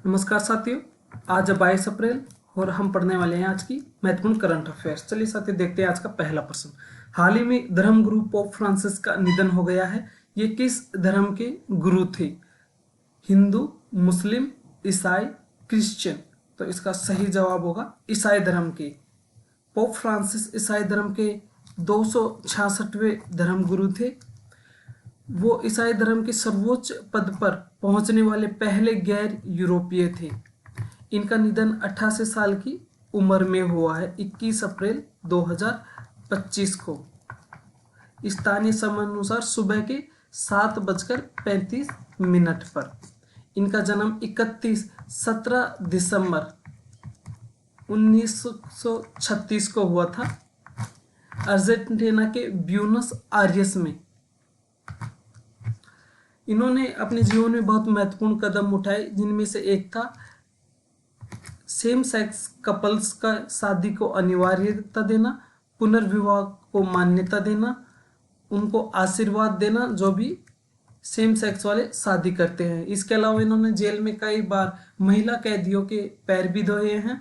नमस्कार साथियों, आज 22 अप्रैल और हम पढ़ने वाले हैं आज की महत्वपूर्ण करंट अफेयर्स। चलिए साथियों, देखते हैं आज का पहला प्रश्न। हाल ही में धर्मगुरु पोप फ्रांसिस का निधन हो गया है। ये किस धर्म के गुरु थे? हिंदू, मुस्लिम, ईसाई, क्रिश्चियन? तो इसका सही जवाब होगा ईसाई धर्म के। पोप फ्रांसिस ईसाई धर्म के 266वें धर्मगुरु थे। वो ईसाई धर्म के सर्वोच्च पद पर पहुंचने वाले पहले गैर यूरोपीय थे। इनका निधन 88 साल की उम्र में हुआ है, 21 अप्रैल 2025 को। स्थानीय समयानुसार सुबह के 7:35 पर। इनका जन्म 17 दिसंबर 1936 को हुआ था, अर्जेंटीना के ब्यूनस आयर्स में। इन्होंने अपने जीवन में बहुत महत्वपूर्ण कदम उठाए, जिनमें से एक था सेम सेक्स कपल्स का शादी को अनिवार्यता देना, पुनर्विवाह को मान्यता देना, उनको आशीर्वाद देना जो भी सेम सेक्स वाले शादी करते हैं। इसके अलावा इन्होंने जेल में कई बार महिला कैदियों के पैर भी धोए हैं।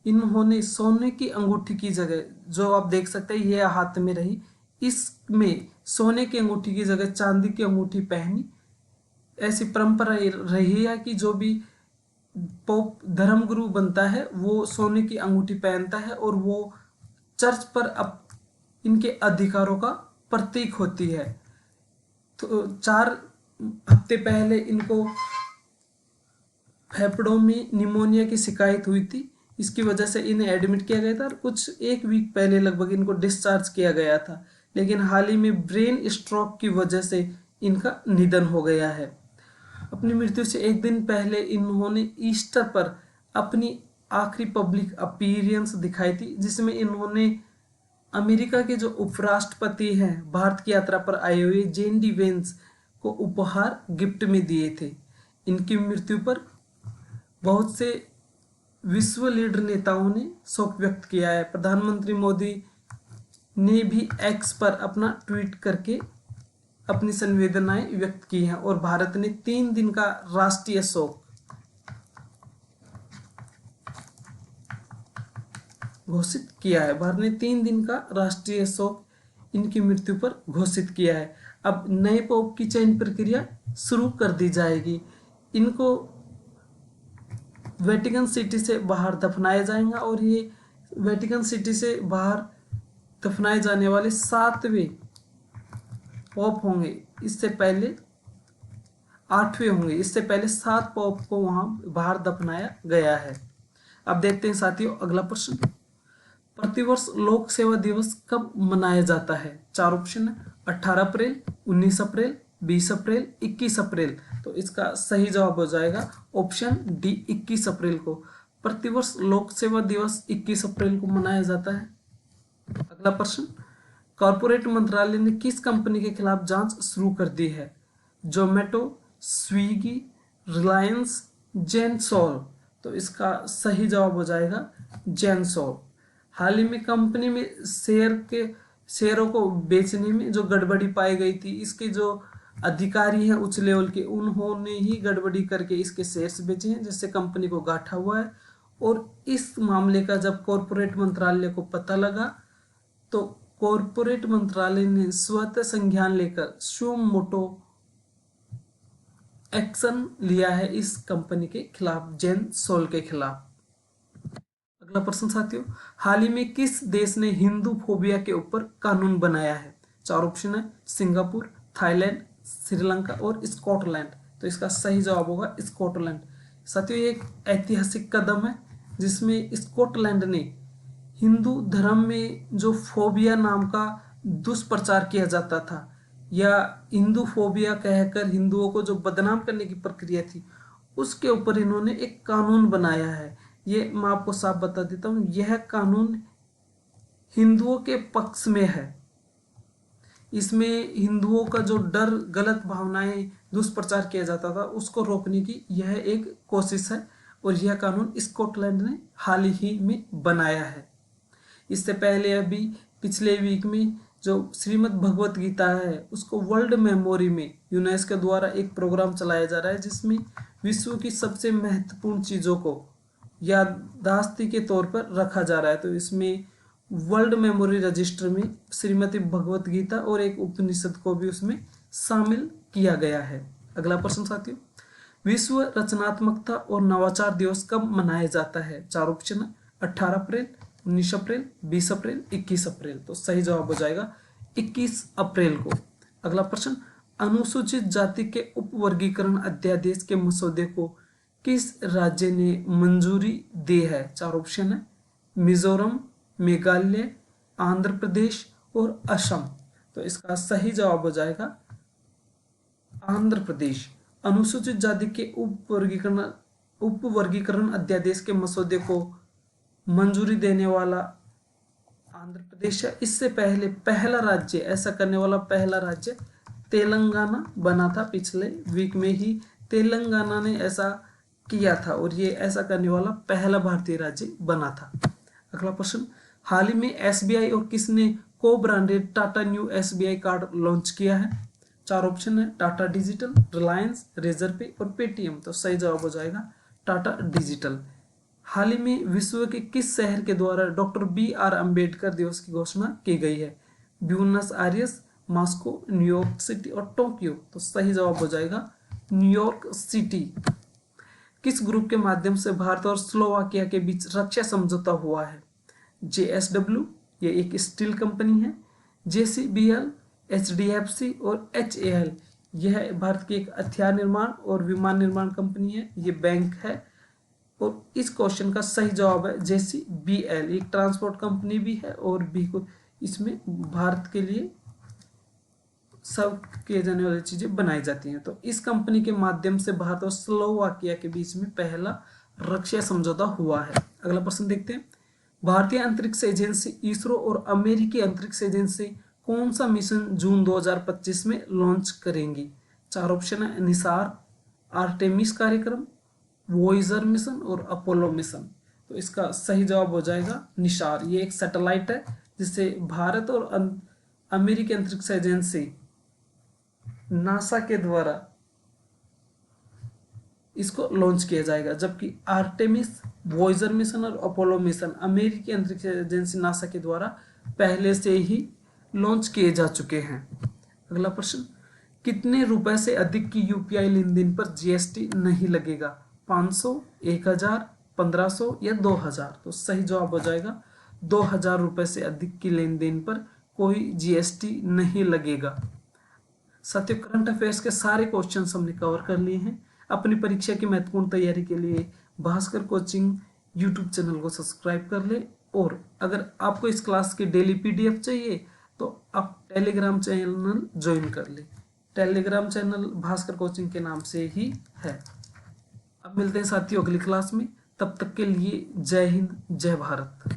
इन्होंने सोने की अंगूठी की जगह, जो आप देख सकते हैं ये हाथ में रही, इसमें सोने की अंगूठी की जगह चांदी की अंगूठी पहनी। ऐसी परंपरा रही है कि जो भी पोप धर्मगुरु बनता है वो सोने की अंगूठी पहनता है और वो चर्च पर इनके अधिकारों का प्रतीक होती है। तो 4 हफ्ते पहले इनको फेफड़ों में निमोनिया की शिकायत हुई थी। इसकी वजह से इन्हें एडमिट किया गया था और कुछ 1 वीक पहले लगभग इनको डिस्चार्ज किया गया था। लेकिन हाल ही में ब्रेन स्ट्रोक की वजह से इनका निधन हो गया है। अपनी मृत्यु से एक दिन पहले इन्होंने ईस्टर पर अपनी आखिरी पब्लिक अपीयरेंस दिखाई थी, जिसमें इन्होंने अमेरिका के जो उपराष्ट्रपति हैं भारत की यात्रा पर आए हुए JD वेंस को उपहार गिफ्ट में दिए थे। इनकी मृत्यु पर बहुत से विश्व लीडर नेताओं ने शोक व्यक्त किया है। प्रधानमंत्री मोदी ने भी एक्स पर अपना ट्वीट करके अपनी संवेदनाएं व्यक्त की हैं और भारत ने 3 दिन का राष्ट्रीय शोक घोषित किया है। भारत ने 3 दिन का राष्ट्रीय शोक इनकी मृत्यु पर घोषित किया है। अब नए पोप की चयन प्रक्रिया शुरू कर दी जाएगी। इनको वेटिकन सिटी से बाहर दफनाया जाएगा और ये वेटिकन सिटी से बाहर दफनाए जाने वाले 7वें पोप होंगे। इससे पहले 8वें होंगे। इससे पहले 7 पोप को वहां बाहर दफनाया गया है। अब देखते हैं साथियों अगला प्रश्न। प्रतिवर्ष लोक सेवा दिवस कब मनाया जाता है? 4 ऑप्शन है, 18 अप्रैल, 19 अप्रैल, 20 अप्रैल, 21 अप्रैल। तो इसका सही जवाब हो जाएगा ऑप्शन डी, 21 अप्रैल को। प्रतिवर्ष लोक सेवा दिवस 21 अप्रैल को मनाया जाता है। अगला प्रश्न, कॉर्पोरेट मंत्रालय ने किस कंपनी के खिलाफ जांच शुरू कर दी है? जोमेटो, स्विगी, रिलायंस, जेनसोल। तो इसका सही जवाब हो जाएगा जेनसोल। हाल ही में कंपनी में शेयरों को बेचने में जो गड़बड़ी पाई गई थी, इसके जो अधिकारी हैं उच्च लेवल के, उन्होंने ही गड़बड़ी करके इसके शेयर्स बेचे हैं, जिससे कंपनी को घाटा हुआ है। और इस मामले का जब कॉर्पोरेट मंत्रालय को पता लगा तो कॉर्पोरेट मंत्रालय ने स्वतः संज्ञान लेकर सुमोटो एक्शन लिया है इस कंपनी के खिलाफ, जेनसोल के खिलाफ। अगला प्रश्न साथियों, हाल ही में किस देश ने हिंदू फोबिया के ऊपर कानून बनाया है? 4 ऑप्शन है, सिंगापुर, थाईलैंड, श्रीलंका और स्कॉटलैंड। तो इसका सही जवाब होगा स्कॉटलैंड। साथियों ये एक ऐतिहासिक कदम है जिसमें स्कॉटलैंड ने हिंदू धर्म में जो फोबिया नाम का दुष्प्रचार किया जाता था या हिंदू फोबिया कहकर हिंदुओं को जो बदनाम करने की प्रक्रिया थी, उसके ऊपर इन्होंने एक कानून बनाया है। ये मैं आपको साफ बता देता हूं, यह कानून हिंदुओं के पक्ष में है। इसमें हिंदुओं का जो डर, गलत भावनाएं, दुष्प्रचार किया जाता था, उसको रोकने की यह एक कोशिश है और यह कानून स्कॉटलैंड ने हाल ही में बनाया है। इससे पहले अभी पिछले वीक में जो श्रीमद् भगवत गीता है उसको वर्ल्ड मेमोरी में यूनेस्को द्वारा एक प्रोग्राम चलाया जा रहा है, जिसमें विश्व की सबसे महत्वपूर्ण चीज़ों को याददाश्ती के तौर पर रखा जा रहा है। तो इसमें वर्ल्ड मेमोरी रजिस्टर में श्रीमद् भगवत गीता और एक उपनिषद को भी उसमें शामिल किया गया है। अगला प्रश्न साथियों, विश्व रचनात्मकता और नवाचार दिवस कब मनाया जाता है? 4 ऑप्शन है, 18 अप्रैल, 19 अप्रैल, 20 अप्रैल, 21 अप्रैल। तो सही जवाब हो जाएगा 21 अप्रैल को। अगला प्रश्न, अनुसूचित जाति के उपवर्गीकरण अध्यादेश के मसौदे को किस राज्य ने मंजूरी दी है? 4 ऑप्शन है, मिजोरम, मेघालय, आंध्र प्रदेश और असम। तो इसका सही जवाब हो जाएगा आंध्र प्रदेश। अनुसूचित जाति के उपवर्गीकरण अध्यादेश के मसौदे को मंजूरी देने वाला आंध्र प्रदेश है। इससे पहले पहला राज्य, ऐसा करने वाला पहला राज्य तेलंगाना बना था। पिछले वीक में ही तेलंगाना ने ऐसा किया था और ये ऐसा करने वाला पहला भारतीय राज्य बना था। अगला प्रश्न, हाल ही में एसबीआई और किसने को branded Tata new SBI card launch किया है? 4 ऑप्शन है, टाटा डिजिटल, रिलायंस, रेजरपे और पेटीएम। तो सही जवाब हो जाएगा टाटा डिजिटल। हाल ही में विश्व के किस शहर के द्वारा डॉक्टर BR अम्बेडकर दिवस की घोषणा की गई है? Buenos Aires, Moscow, New York city और टोक्यो। तो सही जवाब हो जाएगा न्यूयॉर्क सिटी। किस ग्रुप के माध्यम से भारत और स्लोवाकिया के बीच रक्षा समझौता हुआ है? JSW, ये एक स्टील कंपनी है, JCBL, HDFC और HAL, यह भारत की एक हथियार निर्माण और विमान निर्माण कंपनी है। ये बैंक है। और इस क्वेश्चन का सही जवाब है JCBL, एक ट्रांसपोर्ट कंपनी भी है और भी इसमें भारत के लिए सब किए जाने वाली चीजें बनाई जाती हैं। तो इस कंपनी के माध्यम से भारत और स्लोवाकिया के बीच में पहला रक्षा समझौता हुआ है। अगला प्रश्न देखते हैं, भारतीय अंतरिक्ष एजेंसी इसरो और अमेरिकी अंतरिक्ष एजेंसी कौन सा मिशन जून 2025 में लॉन्च करेंगी? 4 ऑप्शन है, निसार, आर्टेमिस कार्यक्रम, वॉयेजर मिशन और अपोलो मिशन। तो इसका सही जवाब हो जाएगा निसार। ये एक सैटेलाइट है जिसे भारत और अमेरिकी अंतरिक्ष एजेंसी नासा के द्वारा इसको लॉन्च किया जाएगा, जबकि आर्टेमिस, वॉयेजर मिशन और अपोलो मिशन अमेरिकी अंतरिक्ष एजेंसी नासा के द्वारा पहले से ही लॉन्च किए जा चुके हैं। अगला प्रश्न, कितने रुपए से अधिक की यूपीआई लेन देन पर जीएसटी नहीं लगेगा? 500, 1000, 1500 या 2000। तो सही जवाब हो जाएगा 2000 रुपए से अधिक की लेन देन पर कोई जीएसटी नहीं लगेगा। साथियों, करंट अफेयर्स के सारे क्वेश्चंस हमने कवर कर लिए हैं। अपनी परीक्षा की महत्वपूर्ण तैयारी के लिए भास्कर कोचिंग यूट्यूब चैनल को सब्सक्राइब कर ले। और अगर आपको इस क्लास की डेली पीडीएफ चाहिए तो आप टेलीग्राम चैनल ज्वाइन कर ले। टेलीग्राम चैनल भास्कर कोचिंग के नाम से ही है। अब मिलते हैं साथियों अगली क्लास में। तब तक के लिए जय हिंद, जय भारत।